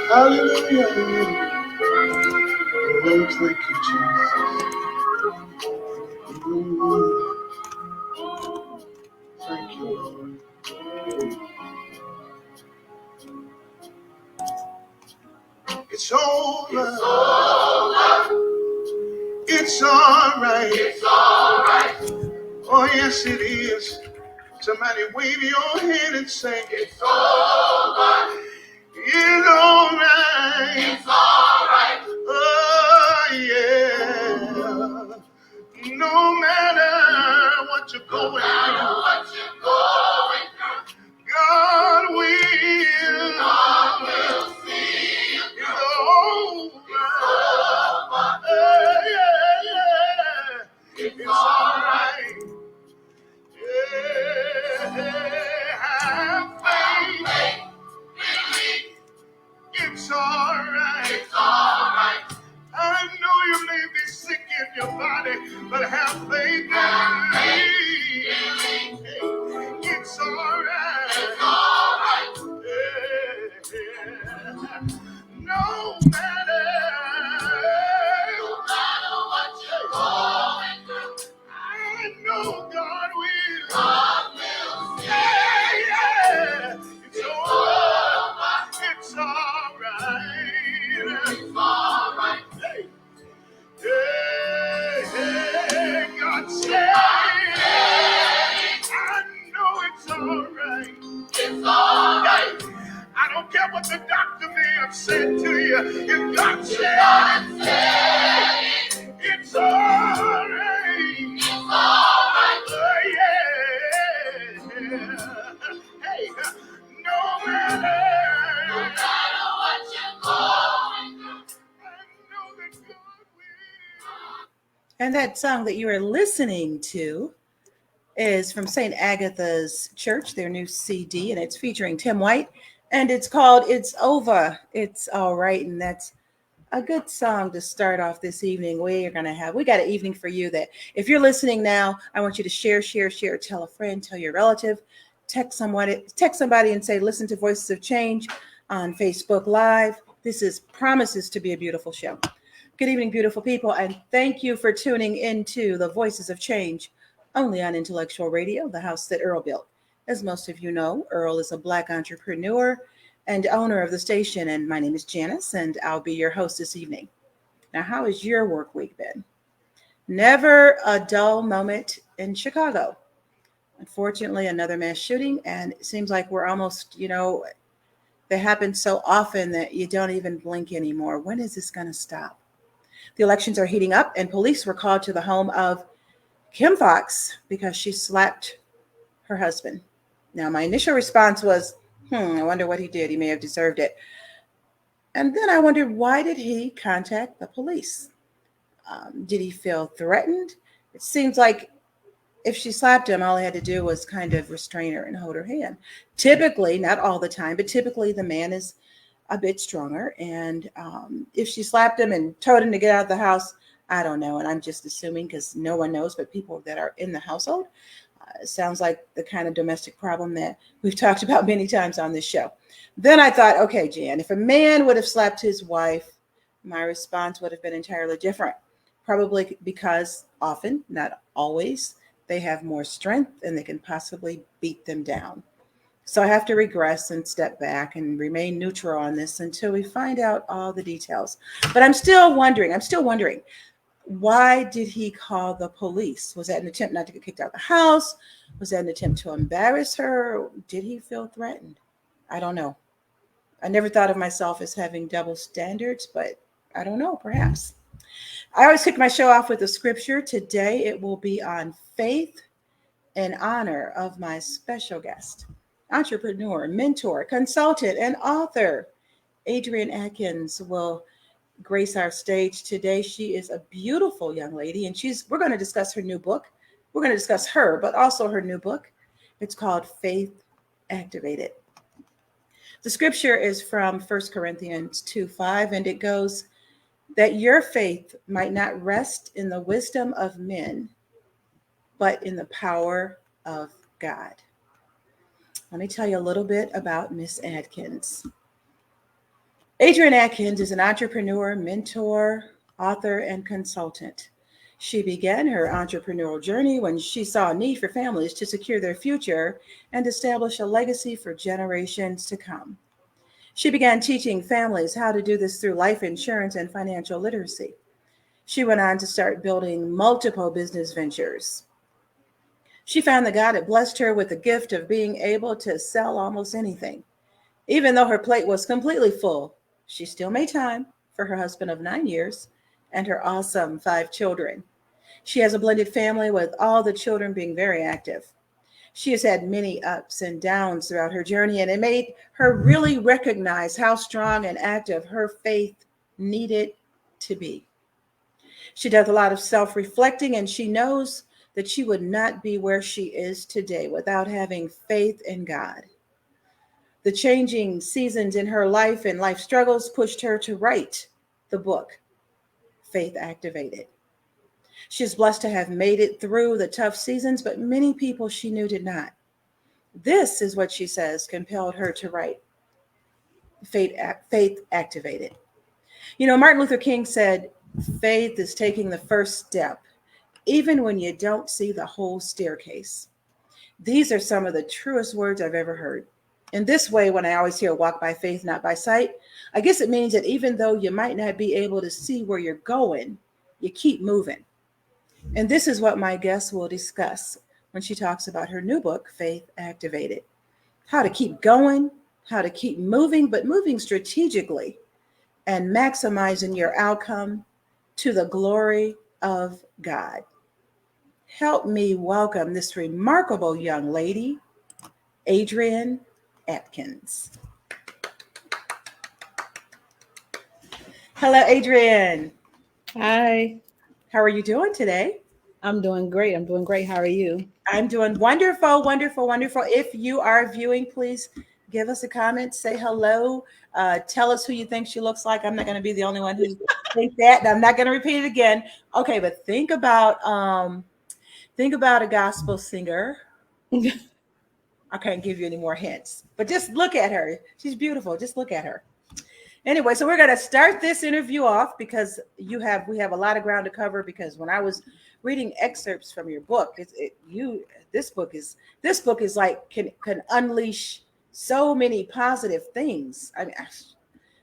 Hallelujah. Oh, thank you, Jesus. Thank you, Lord. It's over. It's all right. It's all right. Oh, yes, it is. Somebody wave your hand and say, it's over. It's all right. It's all right. Oh, yeah. No matter what you're going through, God will see you through. Yeah. It's all right. Have faith. It's all right. It's all right. I know you may be sick in your body, but have faith. It's all right. It's all right. No matter what you're going through, I know God will. God will. Yeah. It's all right. It's all right. It's all right. Hey, God said, I know it's all right. It's all right. I don't care what the doctor may have said to you. If God said it's all right. It's all right. Yeah. Hey, no matter what you're going through, I know that God will. And that song that you are listening to is from St. Agatha's Church, their new CD, and it's featuring Tim White, and it's called It's Over, It's All Right, and that's a good song to start off this evening. We got an evening for you that if you're listening now, I want you to share, tell a friend, tell your relative, text somebody and say, listen to Voices of Change on Facebook Live. This promises to be a beautiful show. Good evening, beautiful people, and thank you for tuning into the Voices of Change, only on Intellectual Radio, the house that Earl built. As most of you know, Earl is a Black entrepreneur and owner of the station, and my name is Janice, and I'll be your host this evening. Now, how has your work week been? Never a dull moment in Chicago. Unfortunately, another mass shooting, and it seems like we're almost, they happen so often that you don't even blink anymore. When is this going to stop? The elections are heating up, and police were called to the home of Kim Foxx because she slapped her husband. Now, my initial response was, I wonder what he did. He may have deserved it. And then I wondered, why did he contact the police? Did he feel threatened? It seems like if she slapped him, all he had to do was kind of restrain her and hold her hand. Typically, not all the time, but typically the man is a bit stronger. And if she slapped him and told him to get out of the house, I don't know. And I'm just assuming because no one knows but people that are in the household. Sounds like the kind of domestic problem that we've talked about many times on this show. Then I thought, okay, Jan, if a man would have slapped his wife, my response would have been entirely different. Probably because often, not always, they have more strength and they can possibly beat them down. So I have to regress and step back and remain neutral on this until we find out all the details. But I'm still wondering, why did he call the police? Was that an attempt not to get kicked out of the house? Was that an attempt to embarrass her? Did he feel threatened? I don't know. I never thought of myself as having double standards, but I don't know, perhaps. I always kick my show off with a scripture. Today it will be on faith in honor of my special guest, entrepreneur, mentor, consultant, and author. Adriane Adkins will grace our stage today. She is a beautiful young lady, and we're going to discuss her new book. We're going to discuss her, but also her new book. It's called Faith Activated. The scripture is from 1 Corinthians 2:5, and it goes, that your faith might not rest in the wisdom of men, but in the power of God. Let me tell you a little bit about Miss Adkins. Adriane Atkins is an entrepreneur, mentor, author, and consultant. She began her entrepreneurial journey when she saw a need for families to secure their future and establish a legacy for generations to come. She began teaching families how to do this through life insurance and financial literacy. She went on to start building multiple business ventures. She found that God had blessed her with the gift of being able to sell almost anything. Even though her plate was completely full, she still made time for her husband of 9 years and her awesome 5 children. She has a blended family with all the children being very active. She has had many ups and downs throughout her journey, and it made her really recognize how strong and active her faith needed to be. She does a lot of self reflecting, and she knows that she would not be where she is today without having faith in God. The changing seasons in her life and life struggles pushed her to write the book, Faith Activated. She's blessed to have made it through the tough seasons, but many people she knew did not. This is what she says compelled her to write Faith Activated. You know, Martin Luther King said, faith is taking the first step, even when you don't see the whole staircase. These are some of the truest words I've ever heard. In this way, when I always hear walk by faith, not by sight, I guess it means that even though you might not be able to see where you're going, you keep moving. And this is what my guest will discuss when she talks about her new book, Faith Activated. How to keep going, how to keep moving, but moving strategically and maximizing your outcome to the glory of God. Help me welcome this remarkable young lady, Adriane Atkins. Hello, Adriane. Hi, How are you doing today? I'm doing great. How are you? I'm doing wonderful, wonderful, wonderful. If you are viewing, please give us a comment, say hello, tell us who you think she looks like. I'm not going to be the only one who thinks that, and I'm not going to repeat it again. Okay, but think about a gospel singer. I can't give you any more hints, but just look at her. She's beautiful. Just look at her. Anyway, so we're going to start this interview off because we have a lot of ground to cover. Because when I was reading excerpts from your book, this book is like can unleash so many positive things. I mean,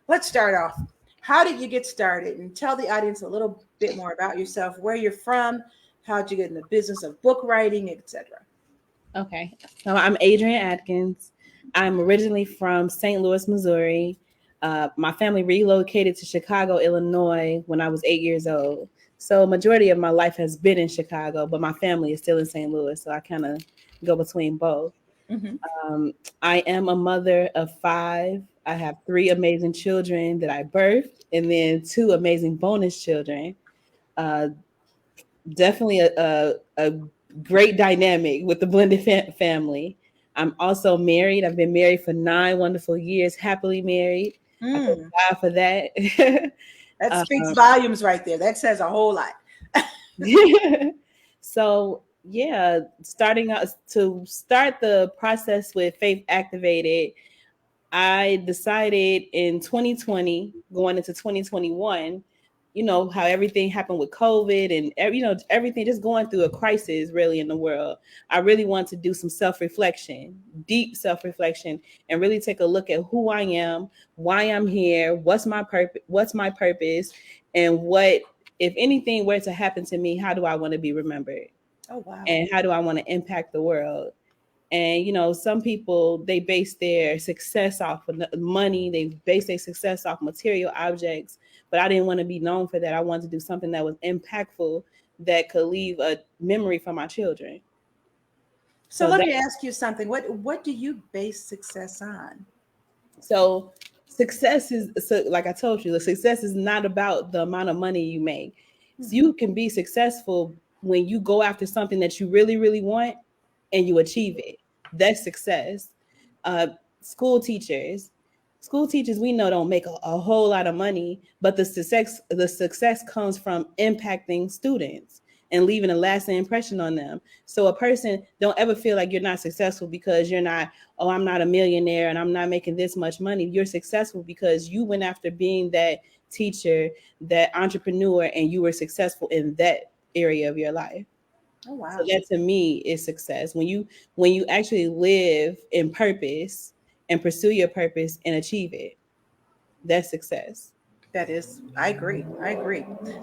let's start off. How did you get started? And tell the audience a little bit more about yourself, where you're from, how did you get in the business of book writing, etc. Okay, so I'm Adriane Atkins. I'm originally from St. Louis, Missouri. My family relocated to Chicago, Illinois when I was 8 years old. So majority of my life has been in Chicago, but my family is still in St. Louis. So I kind of go between both. Mm-hmm. I am a mother of 5. I have 3 amazing children that I birthed, and then 2 amazing bonus children. Uh, Definitely a great dynamic with the blended family. I'm also married. I've been married for 9 wonderful years, happily married. I thank God for that. That speaks volumes right there. That says a whole lot. So yeah, starting out to start the process with Faith Activated, I decided in 2020, going into 2021, how everything happened with COVID and everything just going through a crisis really in the world. I really want to do some self-reflection, deep self-reflection, and really take a look at who I am, why I'm here, what's my purpose, and what, if anything were to happen to me, how do I want to be remembered? Oh, wow. And how do I want to impact the world? And, some people, they base their success off of money. They base their success off material objects. But I didn't want to be known for that. I wanted to do something that was impactful, that could leave a memory for my children. So let me ask you something. What do you base success on? So success is, like I told you, the success is not about the amount of money you make. So you can be successful when you go after something that you really, really want and you achieve it. That's success. Uh, school teachers, we know don't make a whole lot of money, but the success comes from impacting students. and leaving a lasting impression on them. So a person, don't ever feel like you're not successful because you're not, oh, I'm not a millionaire and I'm not making this much money. You're successful because you went after being that teacher, that entrepreneur, and you were successful in that area of your life. Oh, wow. So that to me is success. When you actually live in purpose and pursue your purpose and achieve it, that's success. That is, I agree.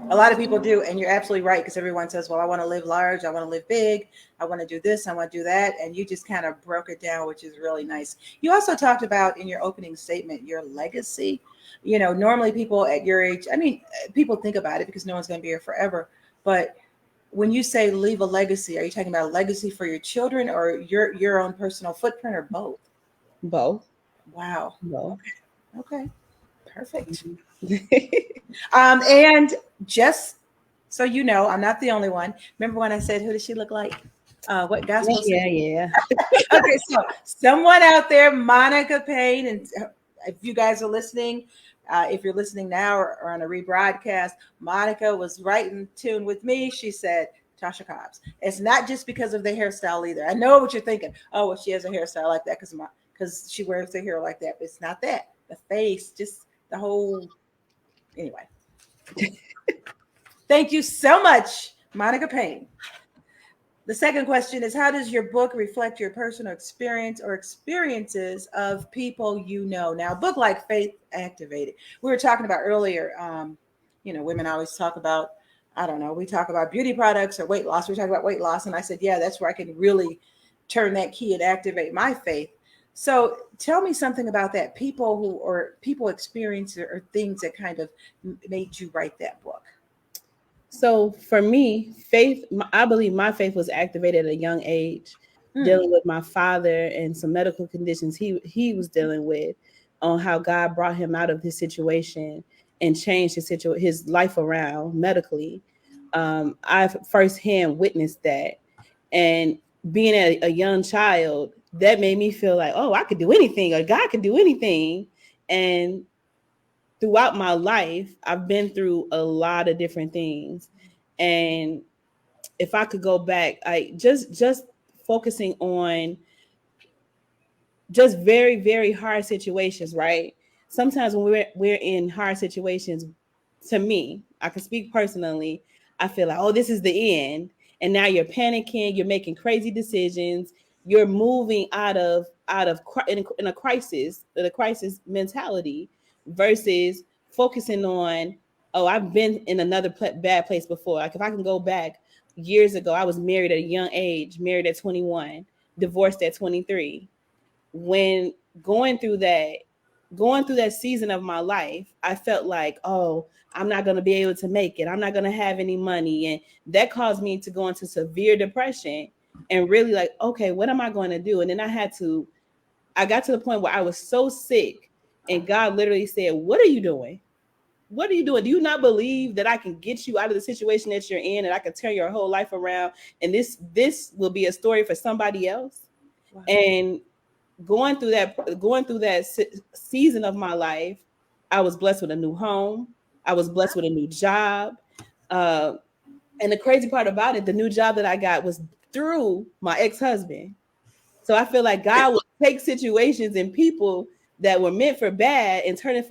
A lot of people do, and you're absolutely right, because everyone says, well, I want to live large, I want to live big, I want to do this, I want to do that, and you just kind of broke it down, which is really nice. You also talked about in your opening statement your legacy. You know, normally people at your age, I mean, people think about it because no one's going to be here forever, but when you say leave a legacy, are you talking about a legacy for your children or your own personal footprint, or both? Both. Wow. Both. Okay. Perfect. And just so you know, I'm not the only one. Remember when I said, who does she look like? What gospel? Yeah. Okay, so someone out there, Monica Payne, and if you guys are listening, if you're listening now or on a rebroadcast, Monica was right in tune with me. She said, Tasha Cobbs. It's not just because of the hairstyle either. I know what you're thinking. Oh, well, she has a hairstyle like that because she wears her hair like that. But it's not that. The face, just the whole. Anyway. Thank you so much, Monica Payne. The second question is, how does your book reflect your personal experience or experiences of people you know? Now, a book like Faith Activated, we were talking about earlier, women always talk about, I don't know, we talk about beauty products or weight loss. We talk about weight loss. And I said, yeah, that's where I can really turn that key and activate my faith. So tell me something about that. People experience or things that kind of made you write that book. So for me, I believe my faith was activated at a young age, dealing with my father and some medical conditions he was dealing with, on how God brought him out of this situation and changed his life around medically. I've firsthand witnessed that. And being a young child, that made me feel like, oh, I could do anything, or God can do anything. And throughout my life, I've been through a lot of different things. And if I could go back, I just focusing on just very, very hard situations, right? Sometimes when we're in hard situations, to me, I can speak personally, I feel like, oh, this is the end. And now you're panicking, you're making crazy decisions, you're moving in a crisis mentality, versus focusing on, oh, I've been in another bad place before. Like if I can go back years ago, I was married at a young age, married at 21, divorced at 23. When going through that season of my life, I felt like, oh, I'm not going to be able to make it. I'm not going to have any money. And that caused me to go into severe depression and really like, okay, what am I going to do? And then I got to the point where I was so sick, and God literally said, what are you doing? What are you doing? Do you not believe that I can get you out of the situation that you're in, and I can turn your whole life around? And this will be a story for somebody else. Wow. And going through that season of my life, I was blessed with a new home. I was blessed with a new job. And the crazy part about it, the new job that I got was through my ex-husband. So I feel like God will take situations and people that were meant for bad and turn it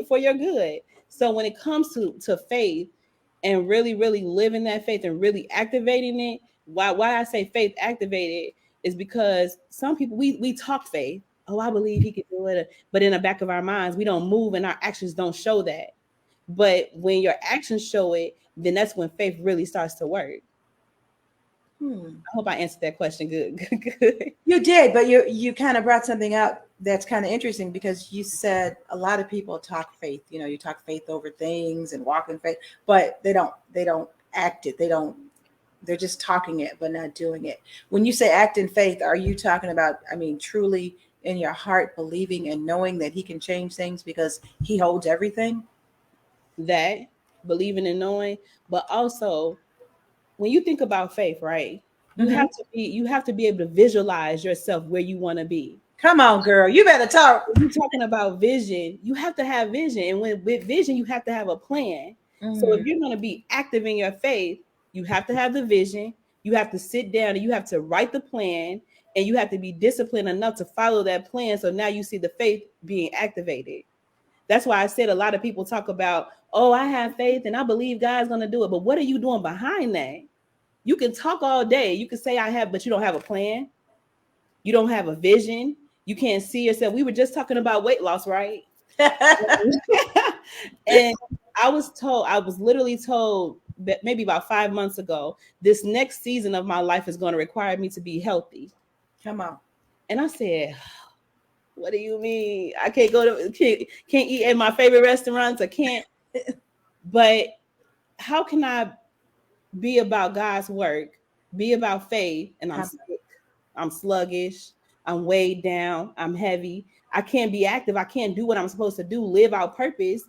for your good. So when it comes to faith and really, really living that faith and really activating it, why I say faith activated is because some people, we talk faith. Oh, I believe he can do it. But in the back of our minds, we don't move and our actions don't show that. But when your actions show it, then that's when faith really starts to work. I hope I answered that question good. You did, but you kind of brought something up that's kind of interesting, because you said a lot of people talk faith. You know, you talk faith over things and walk in faith, but they don't act it. They're just talking it, but not doing it. When you say act in faith, are you talking about, truly in your heart believing and knowing that he can change things because he holds everything? That, believing and knowing, but also when you think about faith, right? You have to be able to visualize yourself where you want to be. Come on, girl, you better talk. When you're talking about vision, you have to have vision, and with vision, you have to have a plan. So if you're going to be active in your faith, You have to have the vision. You have to sit down and you have to write the plan, and you have to be disciplined enough to follow that plan. So now you see the faith being activated. That's why I said a lot of people talk about, oh, I have faith and I believe God's going to do it. But what are you doing behind that? You can talk all day. You can say I have, but you don't have a plan. You don't have a vision. You can't see yourself. We were just talking about weight loss, right? And I was literally told that maybe about 5 months ago, this next season of my life is going to require me to be healthy. Come on. And I said, what do you mean? I can't can't eat at my favorite restaurants. I can't. But how can I be about God's work, be about faith, and I'm sick, I'm sluggish, I'm weighed down, I'm heavy. I can't be active. I can't do what I'm supposed to do, live out purpose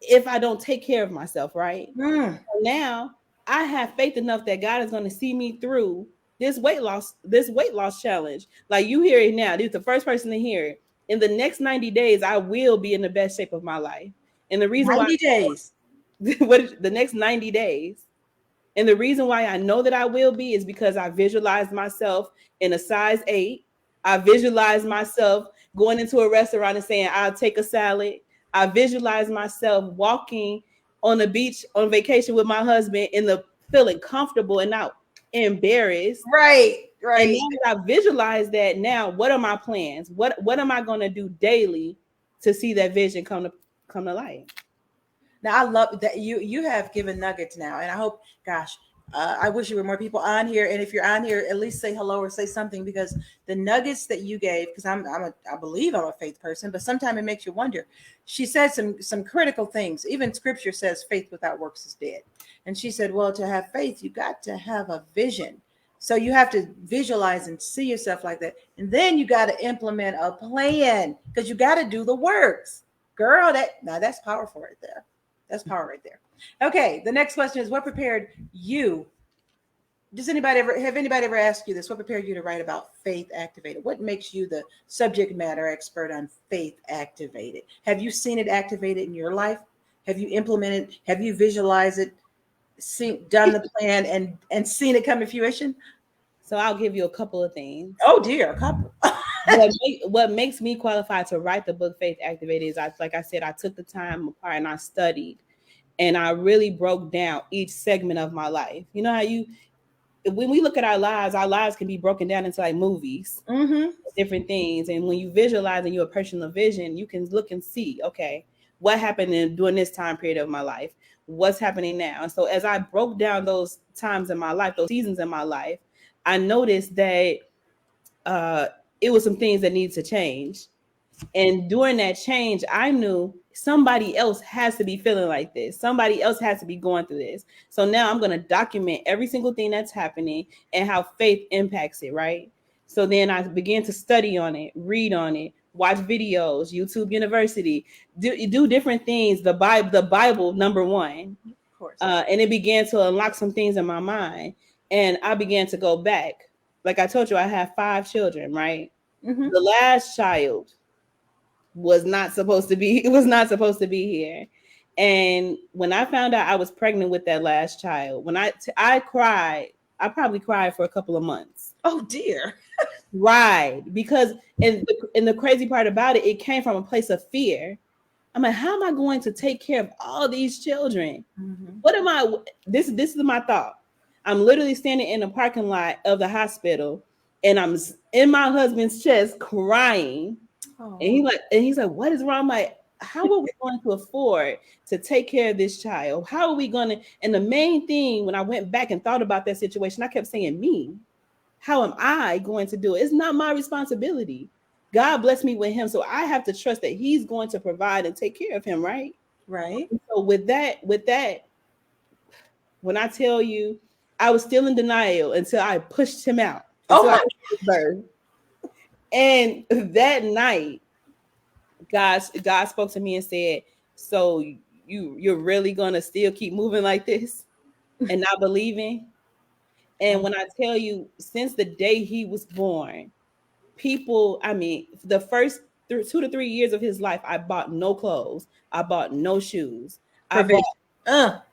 if I don't take care of myself, right? So now I have faith enough that God is going to see me through this weight loss challenge. Like you hear it now. You're the first person to hear it. In the next 90 days, I will be in the best shape of my life. And the reason 90 days. What is the next 90 days? And the reason why I know that I will be is because I visualized myself in a size 8. I visualized myself going into a restaurant and saying, I'll take a salad. I visualized myself walking on the beach on vacation with my husband in the feeling comfortable and not embarrassed. Right. And now that I visualize that, now what are my plans? What am I going to do daily to see that vision come to light? Now I love that you have given nuggets now, and I hope, gosh, I wish there were more people on here. And if you're on here, at least say hello or say something, because the nuggets that you gave, because I believe I'm a faith person, but sometimes it makes you wonder. She said some critical things. Even scripture says faith without works is dead. And she said, well, to have faith, you got to have a vision. So you have to visualize and see yourself like that. And then you got to implement a plan, because you got to do the works. Girl, that's powerful right there. That's power right there. Okay, the next question is, what prepared you? Have anybody ever asked you this? What prepared you to write about faith activated? What makes you the subject matter expert on faith activated? Have you seen it activated in your life? Have you implemented? Have you visualized it, done the plan, and seen it come to fruition? So I'll give you a couple of things. Oh dear, a couple. What makes me qualified to write the book Faith Activated is, like I said, I took the time apart and I studied, and I really broke down each segment of my life. You know how when we look at our lives can be broken down into like movies, different things. And when you visualize and you're a person of vision, you can look and see, okay, what happened during this time period of my life? What's happening now? And so as I broke down those times in my life, those seasons in my life, I noticed that it was some things that needed to change. And during that change, I knew somebody else has to be feeling like this. Somebody else has to be going through this. So now I'm going to document every single thing that's happening and how faith impacts it, right? So then I began to study on it, read on it, watch videos, YouTube University, do different things. The Bible, number one. Of course. And it began to unlock some things in my mind. And I began to go back. Like I told you, I have 5 children, right? The last child was not supposed to be here. And when I found out I was pregnant with that last child, when I cried, I probably cried for a couple of months. Oh dear. Right. Because and the crazy part about it came from a place of fear. I'm like, how am I going to take care of all these children? This is my thought. I'm literally standing in the parking lot of the hospital, and I'm in my husband's chest crying. Oh. And he's like, what is wrong? I'm like, how are we going to afford to take care of this child? How are we going to? And the main thing, when I went back and thought about that situation, I kept saying, me, how am I going to do it? It's not my responsibility. God blessed me with him. So I have to trust that he's going to provide and take care of him. Right. Right. So with that, when I tell you, I was still in denial until I pushed him out. And that night, God spoke to me and said, so you're really going to still keep moving like this and not believing? And when I tell you, since the day he was born, the first 2 to 3 years of his life, I bought no clothes. I bought no shoes. I bought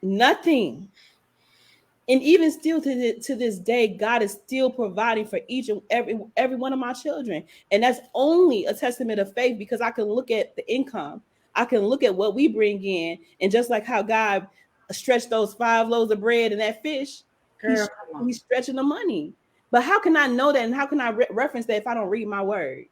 nothing. And even still to this day, God is still providing for each and every one of my children. And that's only a testament of faith, because I can look at the income. I can look at what we bring in. And just like how God stretched those 5 loaves of bread and that fish, Girl, he's stretching the money. But how can I know that? And how can I reference that if I don't read my word?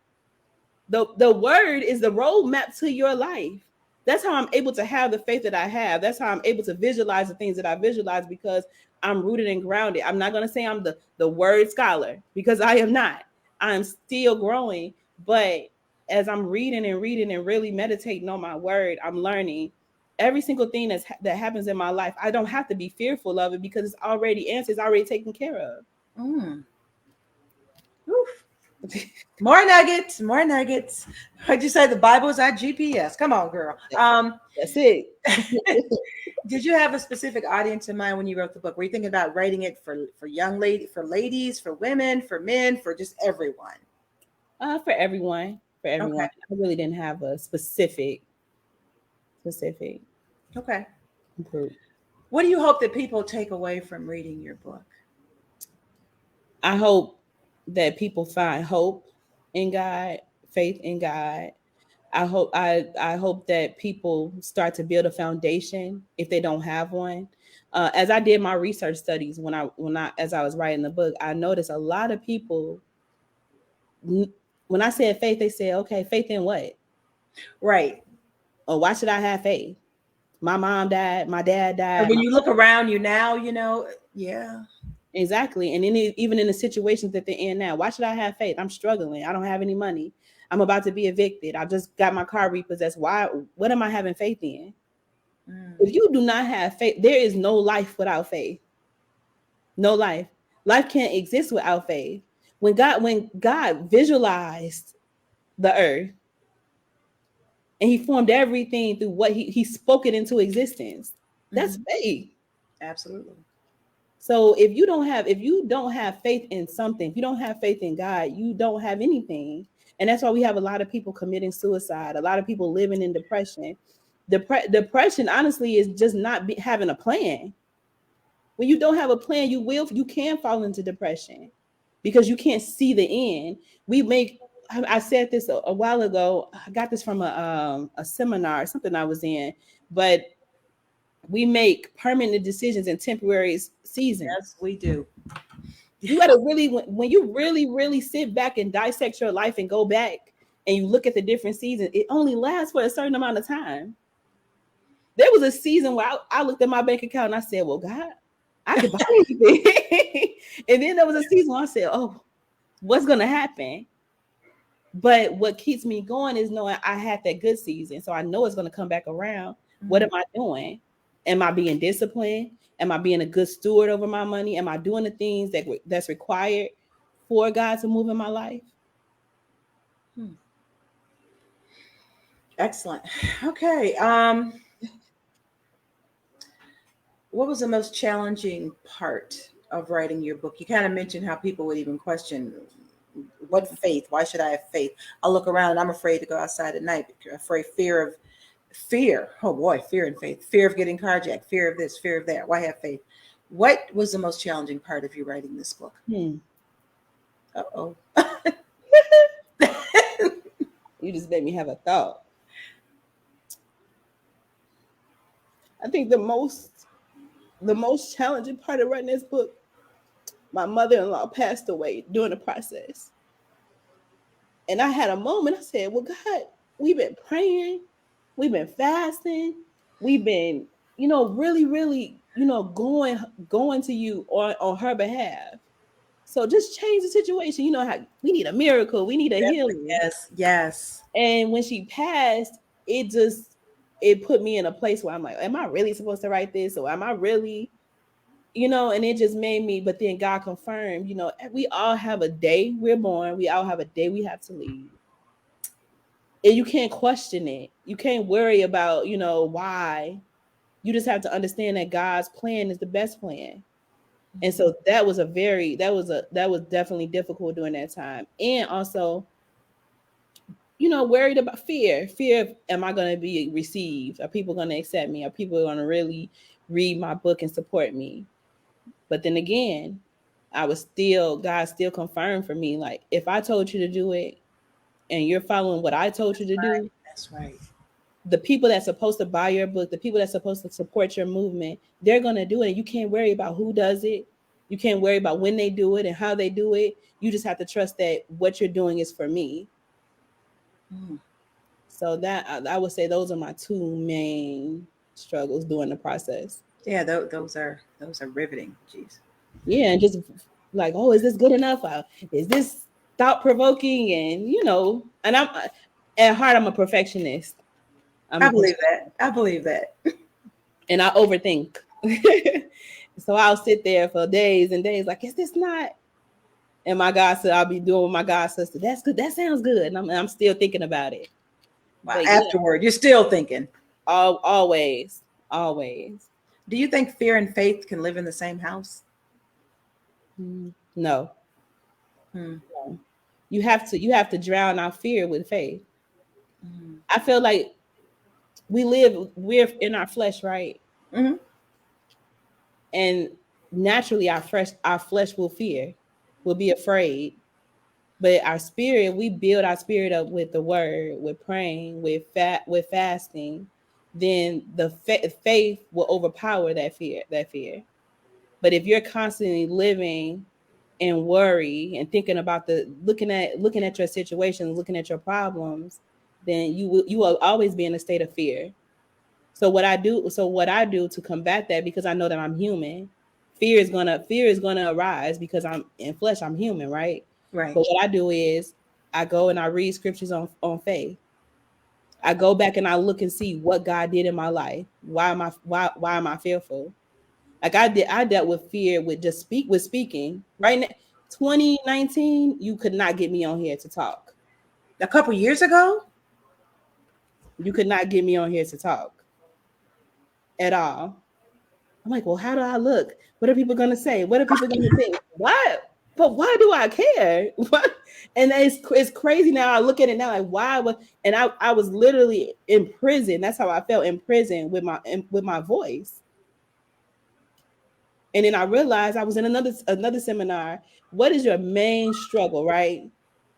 The word is the roadmap to your life. That's how I'm able to have the faith that I have. That's how I'm able to visualize the things that I visualize, because I'm rooted and grounded. I'm not going to say I'm the word scholar, because I am not. I'm still growing. But as I'm reading and really meditating on my word, I'm learning every single thing that happens in my life. I don't have to be fearful of it, because it's already answered, it's already taken care of. More nuggets. What'd you say? The Bible is our GPS. Come on, girl. That's it. Did you have a specific audience in mind when you wrote the book? Were you thinking about writing it for ladies, for women, for men, for just everyone? For everyone. Okay. I really didn't have a specific. Okay. Group. What do you hope that people take away from reading your book? I hope that people find hope in God, faith in God. I hope that people start to build a foundation if they don't have one. As I did my research studies as I was writing the book, I noticed a lot of people, when I said faith, they said, okay, faith in what? Right. Oh, why should I have faith? My mom died, my dad died. And when you look around you now, yeah. Exactly. And even in the situations that they're in now, why should I have faith? I'm struggling. I don't have any money. I'm about to be evicted. I just got my car repossessed. What am I having faith in? If you do not have faith, there is no life without faith. No life. Life can't exist without faith. When God visualized the earth and he formed everything through what he spoke it into existence, that's faith. Absolutely. So if you don't have faith in something, if you don't have faith in God, you don't have anything. And that's why we have a lot of people committing suicide, a lot of people living in depression. Depression, honestly, is just not having a plan. When you don't have a plan, you can fall into depression because you can't see the end. I said this a while ago. I got this from a seminar, something I was in, but we make permanent decisions in temporary seasons. Yes, we do. You got to really, when you really, really sit back and dissect your life and go back and you look at the different seasons, it only lasts for a certain amount of time. There was a season where I looked at my bank account and I said, well, God, I could buy anything. And then there was a season where I said, oh, what's going to happen? But what keeps me going is knowing I had that good season. So I know it's going to come back around. What am I doing? Am I being disciplined? Am I being a good steward over my money? Am I doing the things that's required for God to move in my life? Excellent. Okay. What was the most challenging part of writing your book? You kind of mentioned how people would even question, what faith? Why should I have faith? I look around and I'm afraid to go outside at night. Fear. Oh boy, fear and faith. Fear of getting carjacked. Fear of this, fear of that. Why have faith? What was the most challenging part of you writing this book? Uh-oh. You just made me have a thought. I think the most challenging part of writing this book, my mother-in-law passed away during the process. And I had a moment, I said, well, God, we've been praying, we've been fasting, we've been, really, really, going to you on her behalf. So just change the situation. You know how we need a miracle, we need a healing. Yes. And when she passed, it put me in a place where I'm like, am I really supposed to write this? Or am I really, and it just made me, but then God confirmed, we all have a day we're born. We all have a day we have to leave. And you can't question it. You can't worry about, why. You just have to understand that God's plan is the best plan. And so that was definitely difficult during that time. And also, worried about fear of, am I going to be received? Are people going to accept me? Are people going to really read my book and support me? But then again, God still confirmed for me, like, if I told you to do it and you're following what I told you to do, That's right. the people that's supposed to buy your book, the people that's supposed to support your movement, they're going to do it. You can't worry about who does it. You can't worry about when they do it and how they do it. You just have to trust that what you're doing is for me. So that I would say those are my two main struggles during the process. Yeah, those are riveting. Jeez. Yeah, and just like, oh, is this good enough? Is this thought provoking? And and I'm at heart, I'm a perfectionist. I believe that. And I overthink. So I'll sit there for days and days, like, is this not? And my God said, I'll be doing what my God says. That's good. That sounds good. And I'm still thinking about it. But afterward, you're still thinking. Always. Do you think fear and faith can live in the same house? No. No. You have to drown out fear with faith. I feel like we're in our flesh, right? Mm-hmm. And naturally our flesh will fear, will be afraid. But our spirit, we build our spirit up with the word, with praying, with fasting. Then the faith will overpower that fear. But if you're constantly living in worry and thinking about looking at your situation, looking at your problems, then you will always be in a state of fear. So what I do to combat that, because I know that I'm human, fear is gonna arise because I'm in flesh, I'm human, right? Right. But what I do is I go and I read scriptures on faith. I go back and I look and see what God did in my life. Why am I fearful? Like I dealt with fear with speaking. Right now, 2019, you could not get me on here to talk. A couple years ago, you could not get me on here to talk at all. I'm like, well, how do I look? What are people gonna say? What are people gonna think? What? But why do I care? What? And it's crazy now. I look at it now, like, why was? And I was literally in prison. That's how I felt, in prison with my voice. And then I realized I was in another seminar. What is your main struggle, right?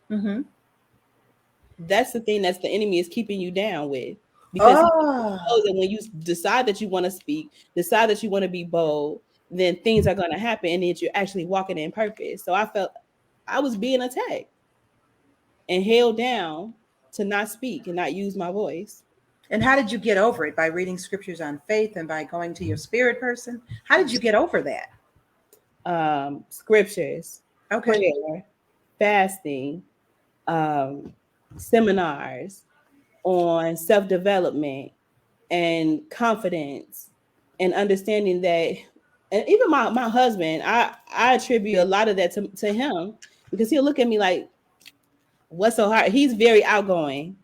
Mm-hmm. That's the thing that's the enemy is keeping you down with. Because he knows that when you decide that you want to speak, decide that you want to be bold, then things are going to happen, and then you're actually walking in purpose. So I felt I was being attacked and held down to not speak and not use my voice. And how did you get over it? By reading scriptures on faith and by going to your spirit person? How did you get over that? Scriptures, okay, prayer, fasting, seminars on self-development and confidence and understanding that. And even my husband, I attribute a lot of that to him, because he'll look at me like, what's so hard? He's very outgoing.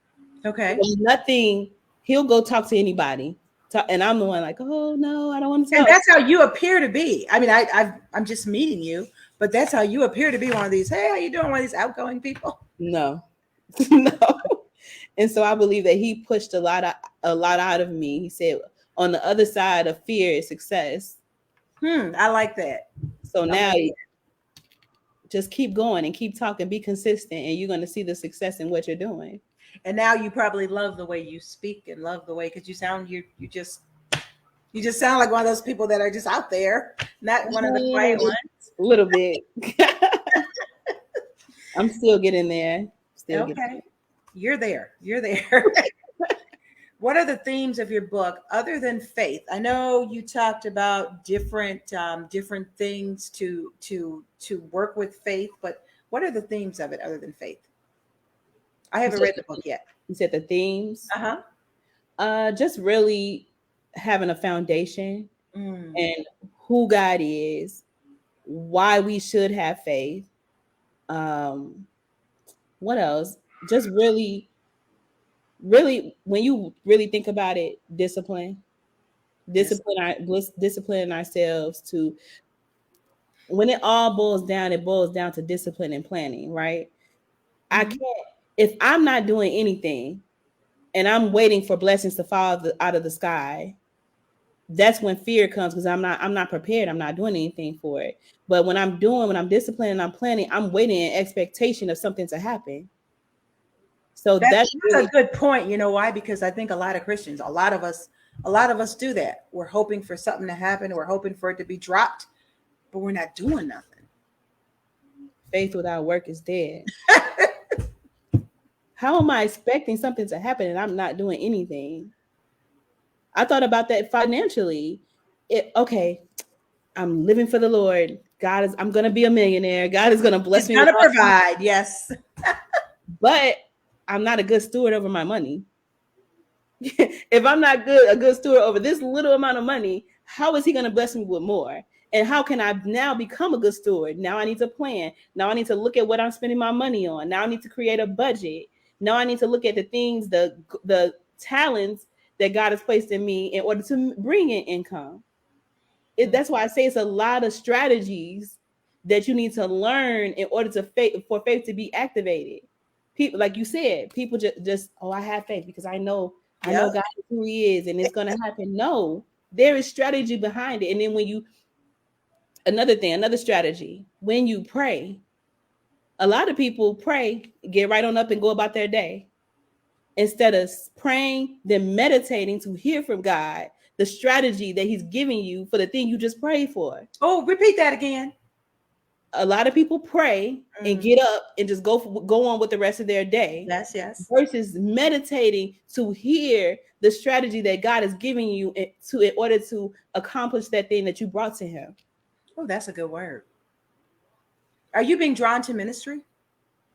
Okay. Nothing, he'll go talk to anybody. And I'm the one like, oh no, I don't want to talk. And that's how you appear to be. I mean, I'm just meeting you, but that's how you appear to be, one of these, hey, how you doing? One of these outgoing people. No. No. And so I believe that he pushed a lot out of me. He said, on the other side of fear is success. I like that. So now just keep going and keep talking, be consistent, and you're going to see the success in what you're doing. And now you probably love the way you speak and love the way, because you sound, you just sound like one of those people that are just out there, not one of the quiet ones. A little bit. I'm still getting there. Okay. You're there. What are the themes of your book other than faith? I know you talked about different things to work with faith, but what are the themes of it other than faith? I haven't read the book yet. You said the themes? Just really having a foundation and who God is, why we should have faith. What else? Just really, when you really think about it, discipline ourselves to, when it all boils down to discipline and planning, right? I can't, if I'm not doing anything and I'm waiting for blessings to fall out of the sky, that's when fear comes, because I'm not prepared. I'm not doing anything for it. But when I'm disciplined and I'm planning, I'm waiting in expectation of something to happen. So that's a good point. You know why? Because I think a lot of Christians, a lot of us do that. We're hoping for something to happen. We're hoping for it to be dropped, but we're not doing nothing. Faith without work is dead. How am I expecting something to happen and I'm not doing anything? I thought about that financially. I'm living for the Lord. I'm going to be a millionaire. God is going to bless me. He's going to provide. Yes. But I'm not a good steward over my money. If I'm not a good steward over this little amount of money, how is he going to bless me with more? And how can I now become a good steward? Now I need to plan. Now I need to look at what I'm spending my money on. Now I need to create a budget. Now I need to look at the things, the talents that God has placed in me in order to bring in income. That's why I say it's a lot of strategies that you need to learn in order for faith to be activated. People, like you said, people just I have faith because I know God is who he is and it's going to happen. No, there is strategy behind it. And then another strategy, when you pray, a lot of people pray, get right on up and go about their day. Instead of praying, then meditating to hear from God the strategy that he's giving you for the thing you just prayed for. Oh, repeat that again. A lot of people pray and get up and just go on with the rest of their day. Yes. Versus meditating to hear the strategy that God is giving you in order to accomplish that thing that you brought to him. Oh, that's a good word. Are you being drawn to ministry?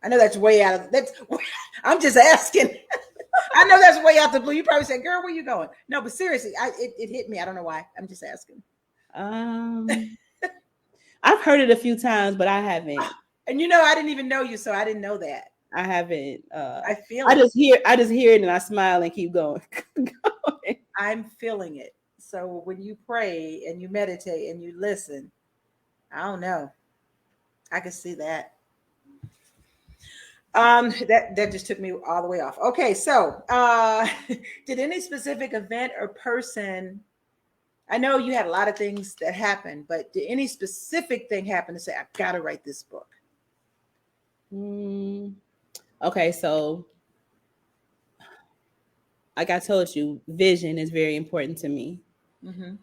I know that's way out of that's. I'm just asking. I know that's way out the blue. You probably said, "Girl, where you going?" No, but seriously, it hit me. I don't know why. I'm just asking. I've heard it a few times, but I haven't. And I didn't even know you, so I didn't know that. I haven't. I feel. I just hear it, and I smile and keep going. I'm feeling it. So when you pray and you meditate and you listen, I don't know. I can see that. That just took me all the way off. Okay, so did any specific event or person? I know you had a lot of things that happened, but did any specific thing happen to say, I've got to write this book? Okay, so like I told you, vision is very important to me. Mm-hmm.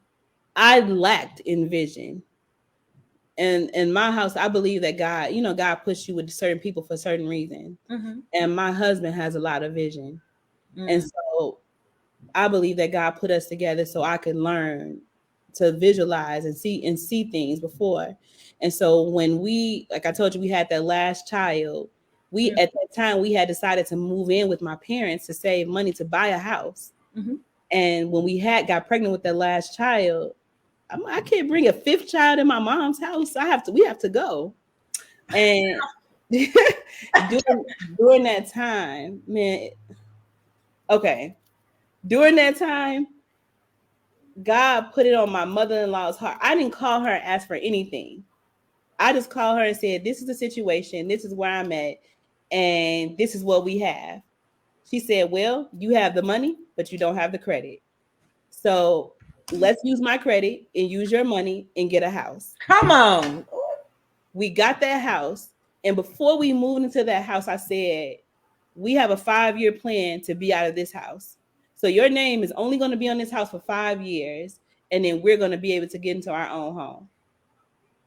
I lacked in vision. And in my house, I believe that God puts you with certain people for certain reasons. Mm-hmm. And my husband has a lot of vision. Mm-hmm. And so I believe that God put us together so I could learn to visualize and see things before. And so when like I told you, we had that last child, at that time we had decided to move in with my parents to save money to buy a house. Mm-hmm. And when we got pregnant with that last child, I can't bring a fifth child in my mom's house. We have to go. And during that time, man, okay. During that time, God put it on my mother-in-law's heart. I didn't call her and ask for anything. I just called her and said, this is the situation. This is where I'm at. And this is what we have. She said, well, you have the money, but you don't have the credit. So let's use my credit and use your money and get a house. Come on. We got that house. And before we moved into that house, I said, we have a 5-year plan to be out of this house. So your name is only going to be on this house for 5 years. And then we're going to be able to get into our own home.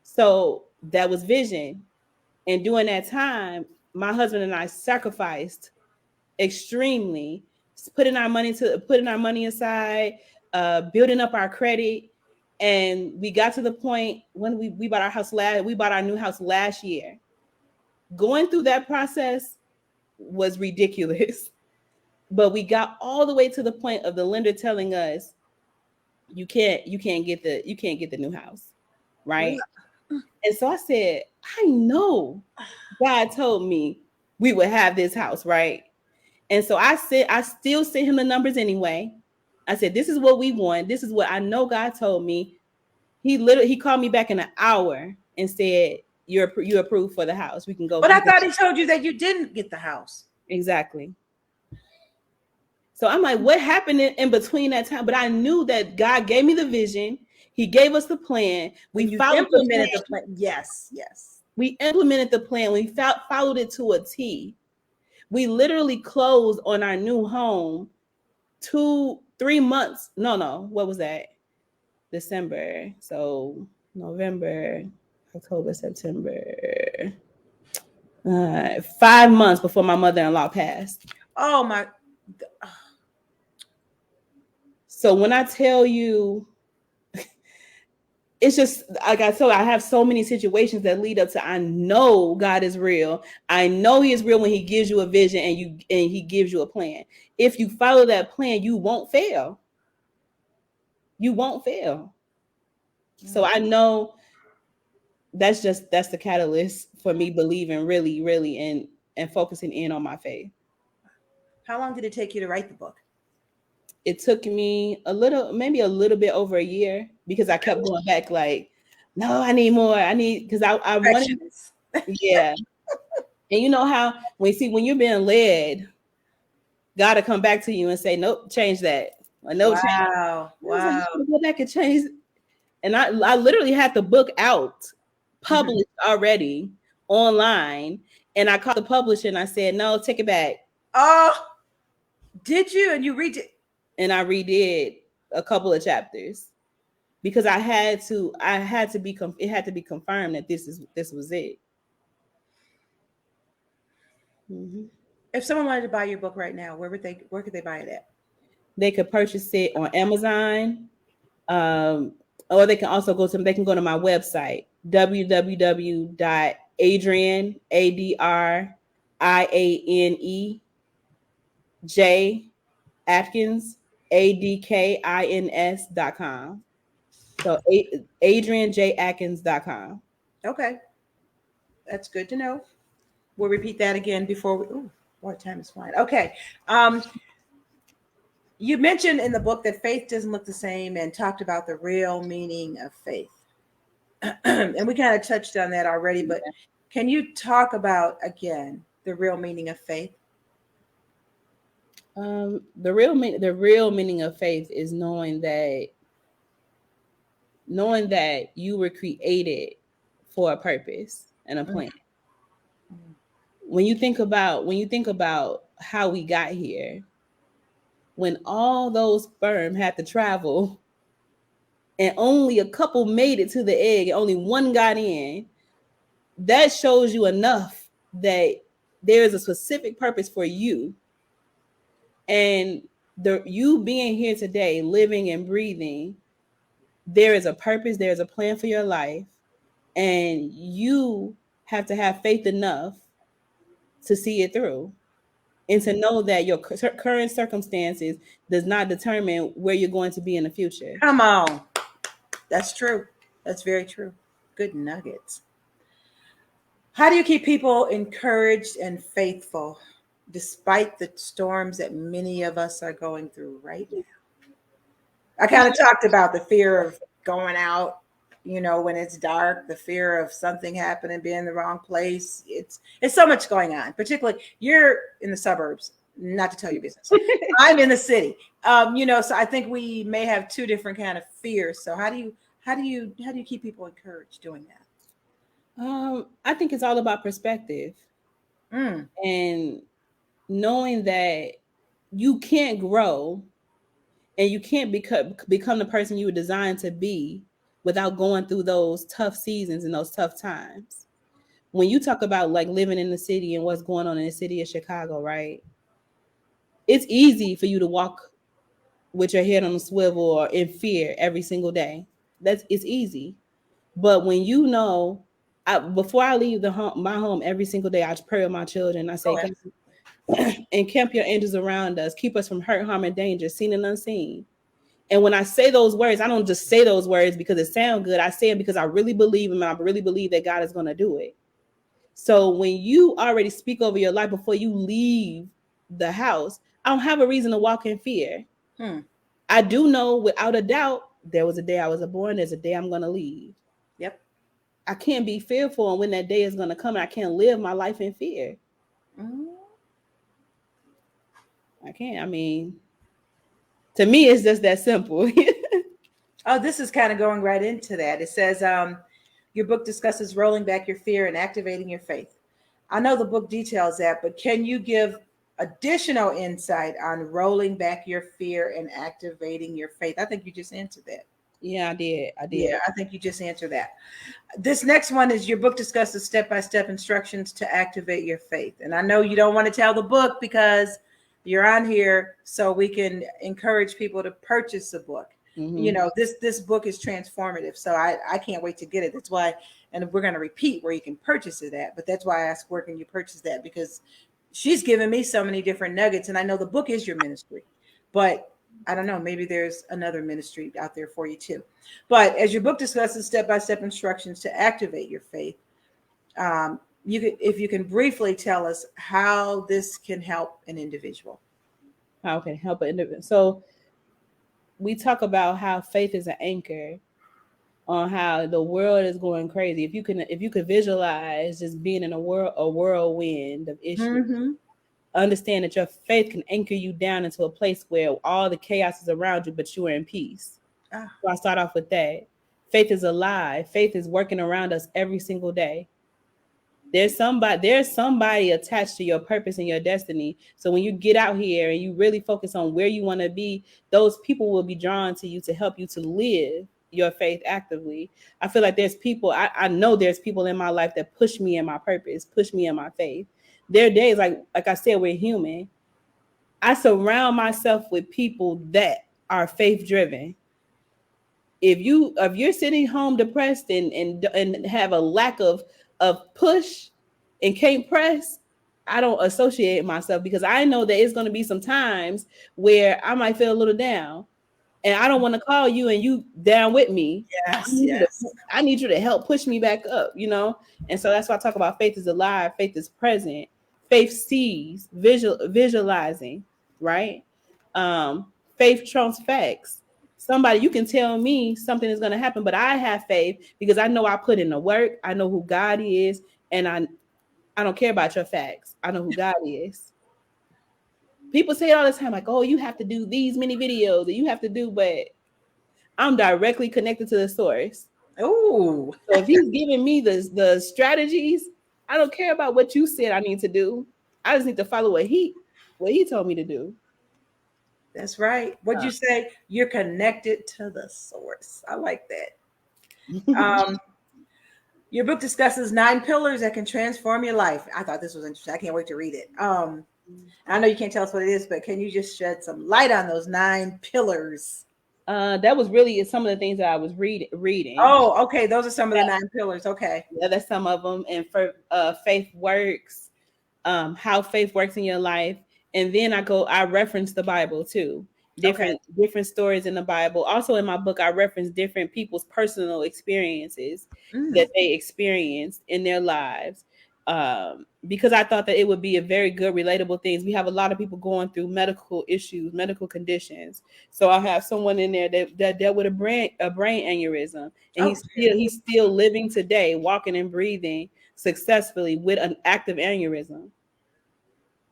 So that was vision. And during that time, my husband and I sacrificed extremely, putting our money aside, building up our credit. And we got to the point when we bought our new house last year. Going through that process was ridiculous, but we got all the way to the point of the lender telling us, you can't get the new house, right? Yeah. And so I said, I know God told me we would have this house, right? And so I still sent him the numbers anyway. I said, this is what we want. This is what I know God told me. He called me back in an hour and said, you're approved for the house. We can go. But I thought he told you that you didn't get the house. Exactly. So I'm like, what happened in between that time? But I knew that God gave me the vision. He gave us the plan. We followed implemented the plan. Yes. We implemented the plan. We followed it to a T. We literally closed on our new home 3 months. No. What was that? December. So November, October, September. 5 months before my mother-in-law passed. Oh my. So when I tell you, it's just like I told, I have so many situations that lead up to I know God is real. I know He is real when He gives you a vision and He gives you a plan. If you follow that plan, you won't fail. You won't fail. So I know that's the catalyst for me believing really and focusing in on my faith. How long did it take you to write the book? It took me maybe a little bit over a year, because I kept going back like, no, I need more. Because I wanted, yeah. And you know how when you're being led, God will come back to you and say, nope, change that. Or no, wow. Like, go back and change. And I literally had the book out, published already online. And I called the publisher and I said, no, take it back. Oh, did you? And you read it? And I redid a couple of chapters because it had to be confirmed that this was it. Mm-hmm. If someone wanted to buy your book right now, where could they buy it at? They could purchase it on Amazon, or they can also go to my website, www.Adriane, ADRIANE Adkins, ADKINS.com. So AdrianeJAtkins.com. Okay. That's good to know. We'll repeat that again before time is flying. Okay. You mentioned in the book that faith doesn't look the same and talked about the real meaning of faith. And we kind of touched on that already, but can you talk about again the real meaning of faith? The real meaning of faith is knowing that you were created for a purpose and a plan. Mm-hmm. When you think about how we got here, when all those sperm had to travel and only a couple made it to the egg and only one got in, that shows you enough that there is a specific purpose for you. And you being here today, living and breathing, there is a purpose, there is a plan for your life, and you have to have faith enough to see it through and to know that your current circumstances does not determine where you're going to be in the future. Come on. That's true. That's very true. Good nuggets. How do you keep people encouraged and faithful despite the storms that many of us are going through right now? I kind of talked about the fear of going out, when it's dark, the fear of something happening, being in the wrong place. It's so much going on, particularly you're in the suburbs, not to tell you business. I'm in the city. So I think we may have two different kind of fears. So how do you keep people encouraged doing that? I think it's all about perspective and knowing that you can't grow and you can't become the person you were designed to be without going through those tough seasons and those tough times. When you talk about like living in the city and what's going on in the city of Chicago, right? It's easy for you to walk with your head on a swivel or in fear every single day. It's easy. But when before I leave my home every single day, I pray with my children. I say, encamp your angels around us. Keep us from hurt, harm, and danger, seen and unseen. And when I say those words, I don't just say those words because it sounds good. I say it because I really believe them. And I really believe that God is going to do it. So when you already speak over your life before you leave the house, I don't have a reason to walk in fear. I do know without a doubt, there was a day I was born. There's a day I'm going to leave. Yep. I can't be fearful when that day is going to come. And I can't live my life in fear. I can't. I mean, To me, it's just that simple. Oh, this is kind of going right into that. It says, your book discusses rolling back your fear and activating your faith. I know the book details that, but can you give additional insight on rolling back your fear and activating your faith? I think you just answered that. Yeah, I did. Yeah, I think you just answered that. This next one is your book discusses step-by-step instructions to activate your faith. And I know you don't want to tell the book because you're on here so we can encourage people to purchase the book. You know, this book is transformative. So I can't wait to get it. That's why, and we're going to repeat where you can purchase it at. But that's why I asked, where can you purchase that? Because she's given me so many different nuggets. And I know the book is your ministry. But I don't know, maybe there's another ministry out there for you too. But as your book discusses step-by-step instructions to activate your faith, if you can briefly tell us how this can help an individual. How can it help an individual? So we talk about how faith is an anchor on how the world is going crazy. If you could visualize just being in a whirlwind of issues, understand that your faith can anchor you down into a place where all the chaos is around you, but you are in peace. So I start off with that. Faith is alive. Faith is working around us every single day. There's somebody attached to your purpose and your destiny. So when you get out here and you really focus on where you want to be, those people will be drawn to you to help you to live your faith actively. I feel like there's people, I know there's people in my life that push me in my purpose, push me in my faith. There are days, like I said, we're human. I surround myself with people that are faith driven. If you're sitting home depressed and have a lack of push and can't press, I don't associate myself, because I know that it's going to be some times where I might feel a little down, and I don't want to call you and you down with me. Yes. I need you to help push me back up, And so that's why I talk about faith is alive, faith is present, faith sees, visualizing, right? Faith trumps facts. You can tell me something is going to happen, but I have faith because I know I put in the work. I know who God is, and I don't care about your facts. I know who God is. People say it all the time, like, oh, you have to do these many videos that you have to do, but I'm directly connected to the source. Oh, so if he's giving me the strategies, I don't care about what you said I need to do. I just need to follow what he told me to do. That's right. What'd you say? You're connected to the source. I like that. Your book discusses 9 pillars that can transform your life. I thought this was interesting. I can't wait to read it. I know you can't tell us what it is, but can you just shed some light on those 9 pillars? That was really some of the things that I was reading. Oh, okay. Those are some of the 9 pillars. Okay. Yeah, that's some of them. And for faith works, how faith works in your life. And then I reference the Bible too. Different stories in the Bible. Also in my book, I reference different people's personal experiences that they experienced in their lives. Because I thought that it would be a very good, relatable thing. We have a lot of people going through medical issues, medical conditions. So I have someone in there that dealt with a brain aneurysm, and he's still living today, walking and breathing successfully with an active aneurysm.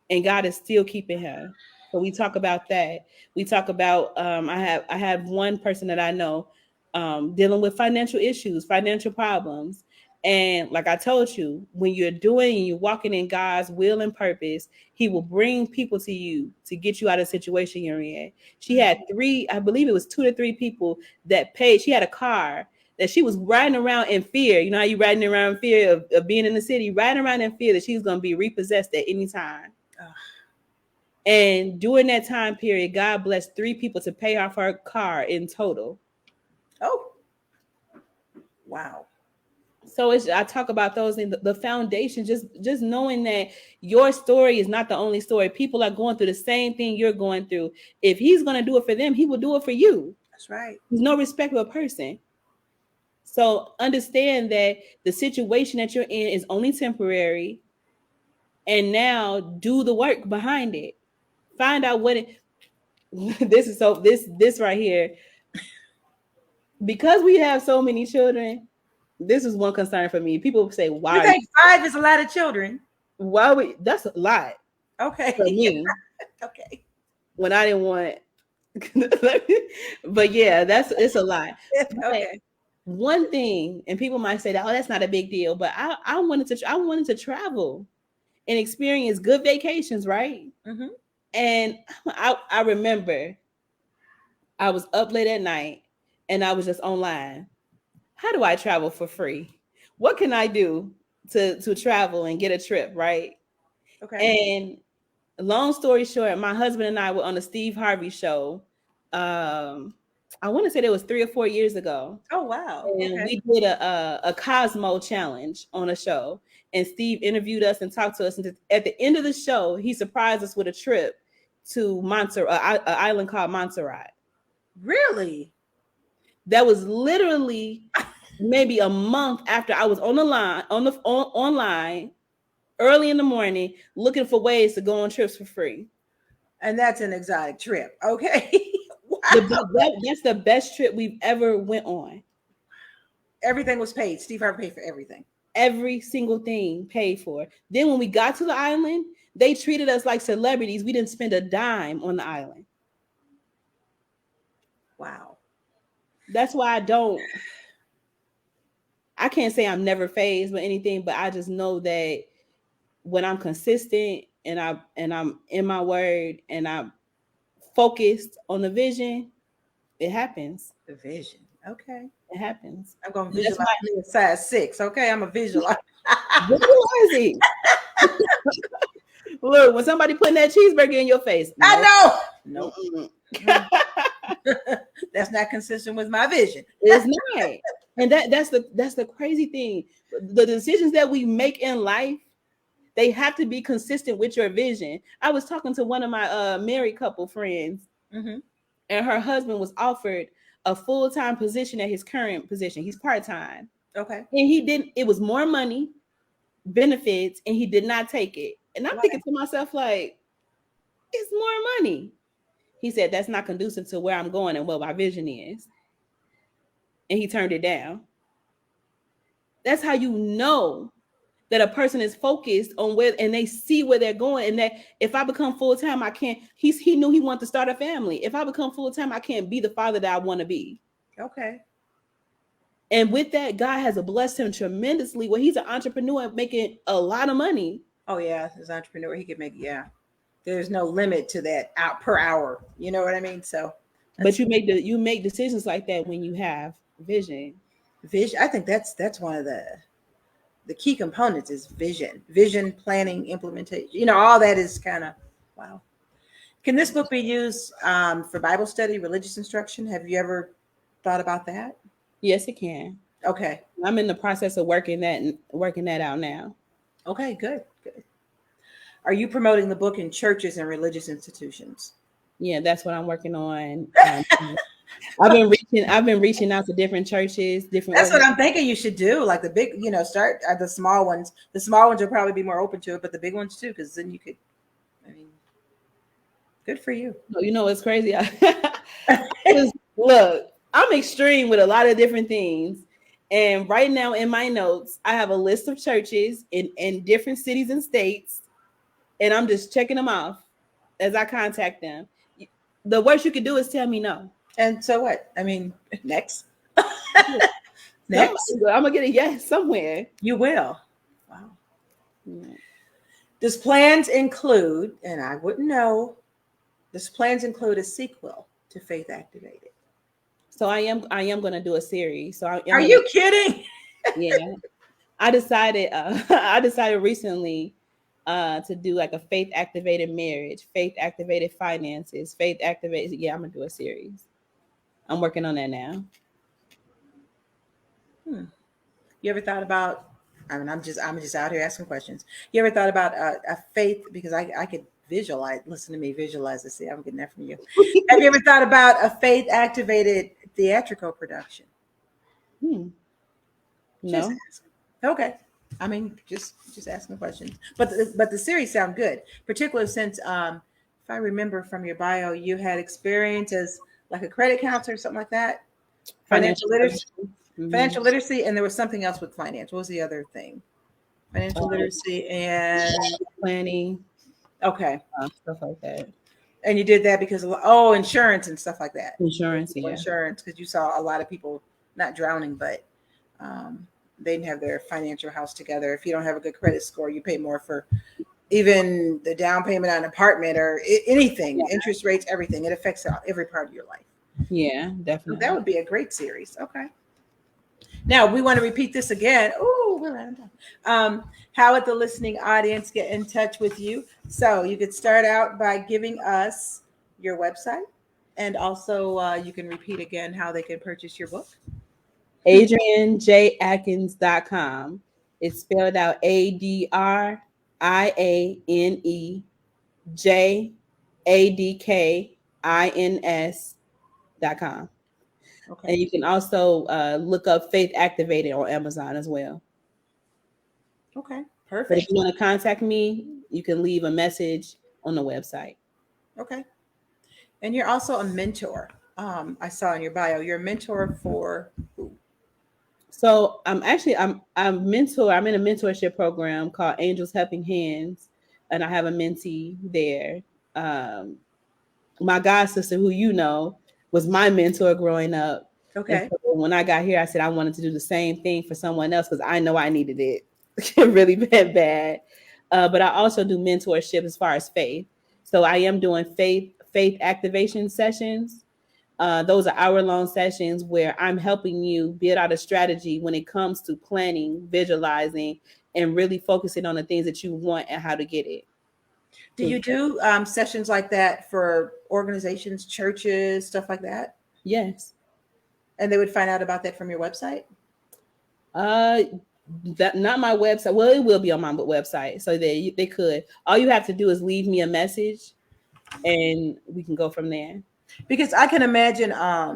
And God is still keeping him. So we talk about that. We talk about I have one person that I know dealing with financial issues, financial problems. And like I told you, when you're walking in God's will and purpose, he will bring people to you to get you out of the situation you're in. She had 3, I believe it was 2 to 3 people that paid. She had a car that she was riding around in fear. You know how you riding around in fear of being in the city, riding around in fear that she's going to be repossessed at any time. And during that time period, God blessed 3 people to pay off her car in total. Oh, wow. So I talk about those in the foundation, just knowing that your story is not the only story. People are going through the same thing you're going through. If he's going to do it for them, he will do it for you. That's right. There's no respect of a person. So understand that the situation that you're in is only temporary. And now do the work behind it. Find out what this right here. Because we have so many children, this is one concern for me. People say, why? You think 5 is a lot of children? That's a lot. Okay. For me. Okay. When I didn't want But yeah, it's a lot. Okay. One thing, and people might say that, oh, that's not a big deal, but I wanted to travel and experience good vacations, right? Mm-hmm. And I remember I was up late at night and I was just online. How do I travel for free? What can I do to travel and get a trip, right? Okay. And long story short, my husband and I were on the Steve Harvey show. I want to say it was 3 or 4 years ago. Oh, wow. And Okay. we did a Cosmo challenge on a show. And Steve interviewed us and talked to us. And at the end of the show, he surprised us with a trip to Montserrat, an island called Montserrat. Really? That was literally maybe a month after I was online early in the morning looking for ways to go on trips for free. And that's an exotic trip. Okay. Wow. That's the best trip we've ever went on. Everything was paid. Steve Harvey paid for everything. Every single thing paid for. Then when we got to the island, they treated us like celebrities. We didn't spend a dime on the island. Wow. That's why I can't say I'm never phased with anything, but I just know that when I'm consistent and I'm in my word and I'm focused on the vision, it happens. The vision. Okay. It happens. I'm going to visualize me a size 6. Okay. I'm a visualize. Visualize it. Look, when somebody putting that cheeseburger in your face. No. I know. No. That's not consistent with my vision. It's not. And that's the crazy thing. The decisions that we make in life, they have to be consistent with your vision. I was talking to one of my married couple friends, mm-hmm. and her husband was offered a full-time position at his current position. He's part-time. Okay. And it was more money, benefits, and he did not take it. And I'm thinking to myself, like, it's more money. He said, that's not conducive to where I'm going and what my vision is. And he turned it down. That's how you know that a person is focused on where, and they see where they're going. And that if I become full-time, I can't, he knew he wanted to start a family. If I become full-time, I can't be the father that I want to be. Okay. And with that, God has blessed him tremendously. Well, he's an entrepreneur making a lot of money. Oh yeah. As an entrepreneur, he could make, there's no limit to that per hour. You know what I mean? So, but you make decisions like that when you have vision. I think that's one of the key components is vision, planning, implementation. All that is kind of wow. Can this book be used for Bible study, religious instruction? Have you ever thought about that? Yes, it can. Okay. I'm in the process of working that out now. Okay, good. Are you promoting the book in churches and religious institutions? Yeah, that's what I'm working on. I've been reaching out to different churches, That's what I'm thinking you should do. Like the big, start at the small ones. The small ones will probably be more open to it, but the big ones too, because then you could. I mean, good for you. It's crazy. Look, I'm extreme with a lot of different things, and right now in my notes, I have a list of churches in different cities and states, and I'm just checking them off as I contact them. The worst you could do is tell me no. And so what? I mean, next. Next. I'm going to get a yes somewhere. You will. Wow. Yeah. Does plans include, and I wouldn't know, does plans include a sequel to Faith Activated? So I am going to do a series. So Are you kidding? Yeah. I decided recently to do like a faith activated marriage, faith activated finances, faith activated. Yeah, I'm going to do a series. I'm working on that now. You ever thought about, I'm just out here asking questions. You ever thought about a faith, because I could visualize, listen to me, visualize this. See, I'm getting that from you. Have you ever thought about a faith activated theatrical production? No. Okay. I mean, just asking questions. But the series sound good, particularly since if I remember from your bio, you had experience as like a credit counselor or something like that. Financial literacy. Mm-hmm. Financial literacy, and there was something else with finance. What was the other thing? Financial literacy and planning. Okay. Stuff like that. And you did that because of insurance and stuff like that. Insurance, yeah. Insurance, because you saw a lot of people not drowning, but they didn't have their financial house together. If you don't have a good credit score, you pay more for even the down payment on an apartment or anything, interest rates, everything. It affects every part of your life. Yeah, definitely. So that would be a great series. Okay. Now we want to repeat this again. Oh, we're out of time. How would the listening audience get in touch with you? So you could start out by giving us your website, and also you can repeat again how they can purchase your book. AdrianeJAdkins.com. It's spelled out AdrianeJAdkins.com. Okay. And you can also look up Faith Activated on Amazon as well. Okay, But perfect. if you want to contact me, you can leave a message on the website. Okay. And you're also a mentor. I saw in your bio, you're a mentor for who? So I'm in a mentorship program called Angels Helping Hands, and I have a mentee there. My god sister, who you know, was my mentor growing up. Okay. And so when I got here, I said I wanted to do the same thing for someone else because I know I needed it really bad. But I also do mentorship as far as faith. So I am doing faith activation sessions. Those are hour-long sessions where I'm helping you build out a strategy when it comes to planning, visualizing, and really focusing on the things that you want and how to get it. Do you do sessions like that for organizations, churches, stuff like that? Yes. And they would find out about that from your website? That not my website. Well, it will be on my website, so they could. All you have to do is leave me a message, and we can go from there. Because I can imagine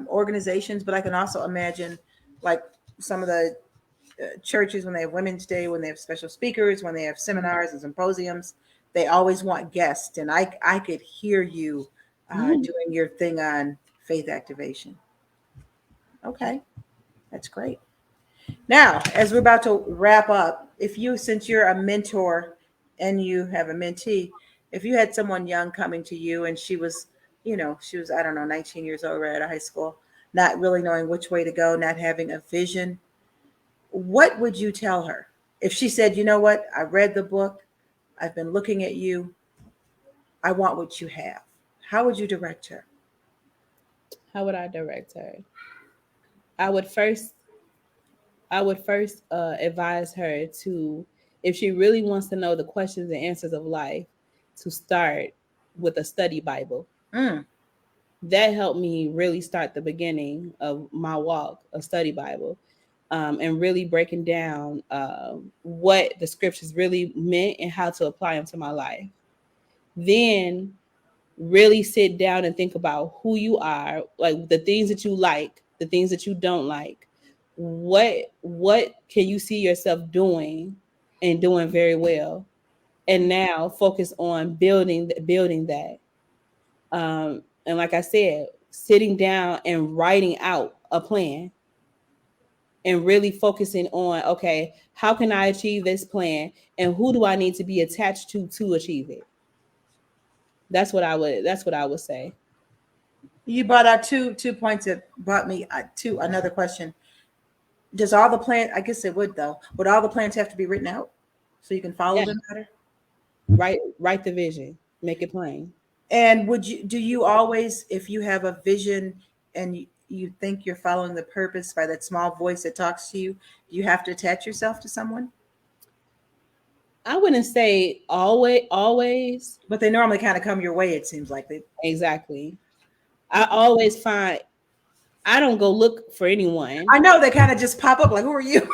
organizations, but I can also imagine like some of the churches when they have Women's Day, when they have special speakers, when they have seminars and symposiums, they always want guests. And I could hear you doing your thing on faith activation. Okay, that's great. Now, as we're about to wrap up, since you're a mentor and you have a mentee, if you had someone young coming to you and she was, I don't know, 19 years old, right out of high school, not really knowing which way to go, not having a vision, what would you tell her? If she said, you know what, I read the book, I've been looking at you, I want what you have. How would you direct her? How would I direct her? I would first advise her to, if she really wants to know the questions and answers of life, to start with a study Bible. That helped me really start the beginning of my walk, a study Bible, and really breaking down what the scriptures really meant and how to apply them to my life. Then really sit down and think about who you are, like the things that you like, the things that you don't like. What can you see yourself doing and doing very well? And now focus on building that. And like I said, sitting down and writing out a plan and really focusing on, okay, how can I achieve this plan and who do I need to be attached to achieve it? That's what I would say. You brought out two points that brought me to another question. Does all the plans, I guess it would though, would all the plans have to be written out so you can follow them better? Write the vision, make it plain. And do you always, if you have a vision and you think you're following the purpose by that small voice that talks to you, you have to attach yourself to someone? I wouldn't say always. But they normally kind of come your way, it seems like. Exactly. I always find, I don't go look for anyone. I know they kind of just pop up like, who are you?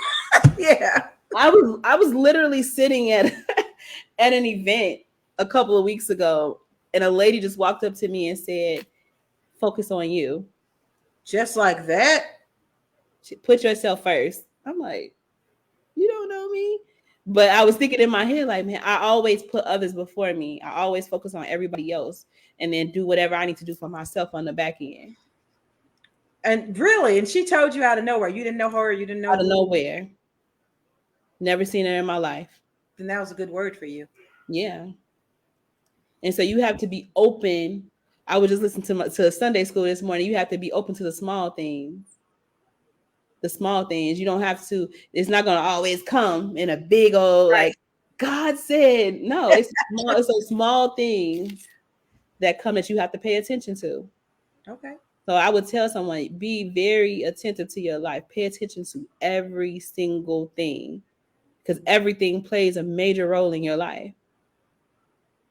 Yeah. I was literally sitting at an event a couple of weeks ago, and a lady just walked up to me and said, focus on you. Just like that? Put yourself first. I'm like, you don't know me? But I was thinking in my head, like, man, I always put others before me. I always focus on everybody else and then do whatever I need to do for myself on the back end. And really? And she told you out of nowhere? You didn't know her? You didn't know out of nowhere. Never seen her in my life. Then that was a good word for you. Yeah. And so you have to be open I was just listening to Sunday school this morning. You have to be open to the small things. The small things. You don't have to, it's not going to always come in a big old, Right. like, God said. No, it's those small things that come that you have to pay attention to. Okay. So I would tell someone, be very attentive to your life. Pay attention to every single thing, because everything plays a major role in your life.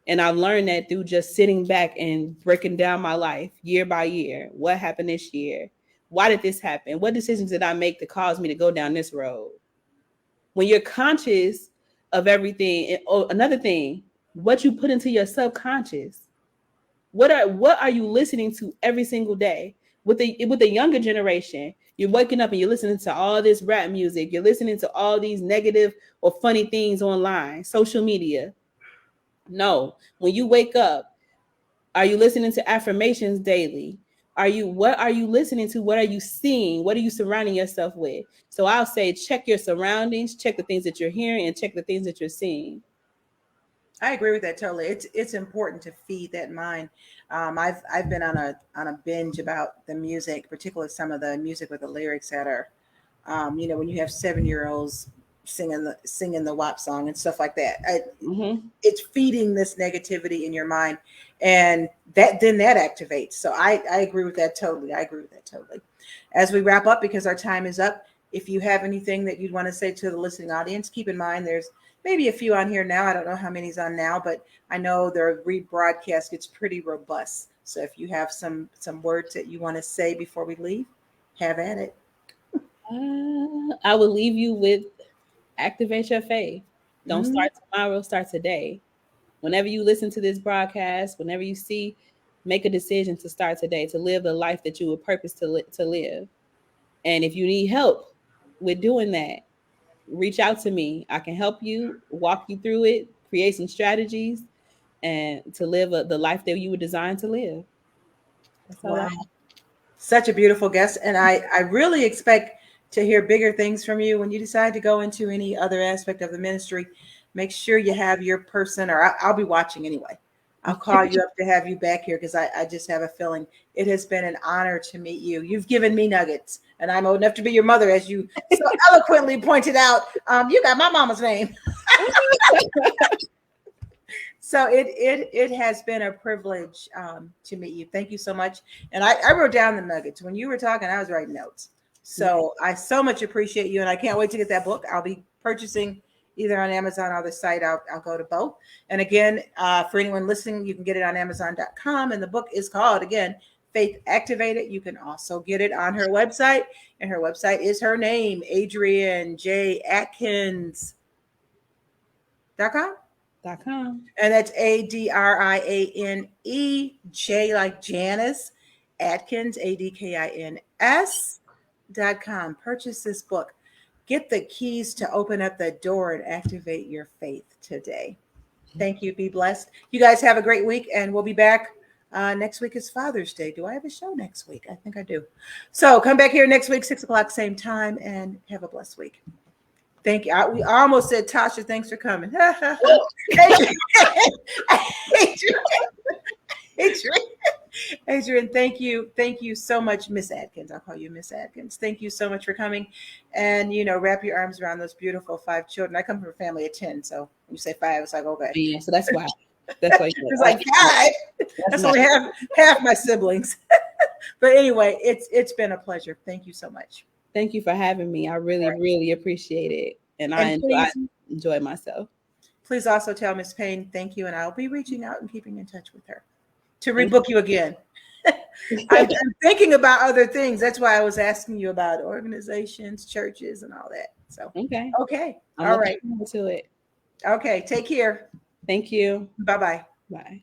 And I've learned that through just sitting back and breaking down my life year by year. What happened this year? Why did this happen? What decisions did I make that caused me to go down this road? When you're conscious of everything, and another thing, what you put into your subconscious. What are you listening to every single day? With the younger generation, you're waking up and you're listening to all this rap music. You're listening to all these negative or funny things online, social media. No, when you wake up, are you listening to affirmations daily? What are you listening to? What are you seeing? What are you surrounding yourself with? So I'll say, check your surroundings, check the things that you're hearing, and check the things that you're seeing. I agree with that totally. It's important to feed that mind. I've been on a binge about the music, particularly some of the music with the lyrics that are, when you have 7-year-olds singing the WAP song and stuff like that. It's feeding this negativity in your mind, and that activates. So I agree with that totally. As we wrap up, because our time is up, if you have anything that you'd want to say to the listening audience, keep in mind there's maybe a few on here now. I don't know how many's on now, but I know their rebroadcast gets pretty robust. So if you have some words that you want to say before we leave, have at it. I will leave you with activate your faith. Don't start tomorrow, start today. Whenever you listen to this broadcast, whenever you see, make a decision to start today, to live the life that you were purposed to live. And if you need help with doing that, reach out to me. I can help you, walk you through it, create some strategies, and to live the life that you were designed to live. That's all I have. Such a beautiful guest. And I really expect to hear bigger things from you when you decide to go into any other aspect of the ministry. Make sure you have your person, or I'll be watching anyway. I'll call you up to have you back here, because I just have a feeling it has been an honor to meet you. You've given me nuggets, and I'm old enough to be your mother, as you so eloquently pointed out. You got my mama's name. So it has been a privilege to meet you. Thank you so much. And I wrote down the nuggets. When you were talking, I was writing notes. So I so much appreciate you, and I can't wait to get that book. I'll be purchasing either on Amazon or the site. I'll go to both. And again, for anyone listening, you can get it on Amazon.com. And the book is called, again, Faith Activated. You can also get it on her website. And her website is her name, Adriane J. Adkins.com. And that's ADRIANE J like Janice, Adkins, ADKINS.com. Purchase this book. Get the keys to open up the door and activate your faith today. Thank you. Be blessed. You guys have a great week, and we'll be back. Next week is Father's Day. Do I have a show next week? I think I do. So come back here next week, 6:00, same time, and have a blessed week. Thank you. We almost said, Tasha, thanks for coming. Adriane, thank you. Thank you so much, Miss Adkins. I'll call you Miss Adkins. Thank you so much for coming. And, wrap your arms around those beautiful 5 children. I come from a family of 10. So when you say 5, it's like, okay. Yeah, so that's why. That's why it's like 5. That's only half my siblings. But anyway, it's been a pleasure. Thank you so much. Thank you for having me. I really, really appreciate it. And I enjoy myself. Please also tell Miss Payne thank you. And I'll be reaching out and keeping in touch with her to rebook you again. I'm thinking about other things. That's why I was asking you about organizations, churches, and all that. So okay. I'm all right. To it. Okay. Take care. Thank you. Bye-bye. Bye.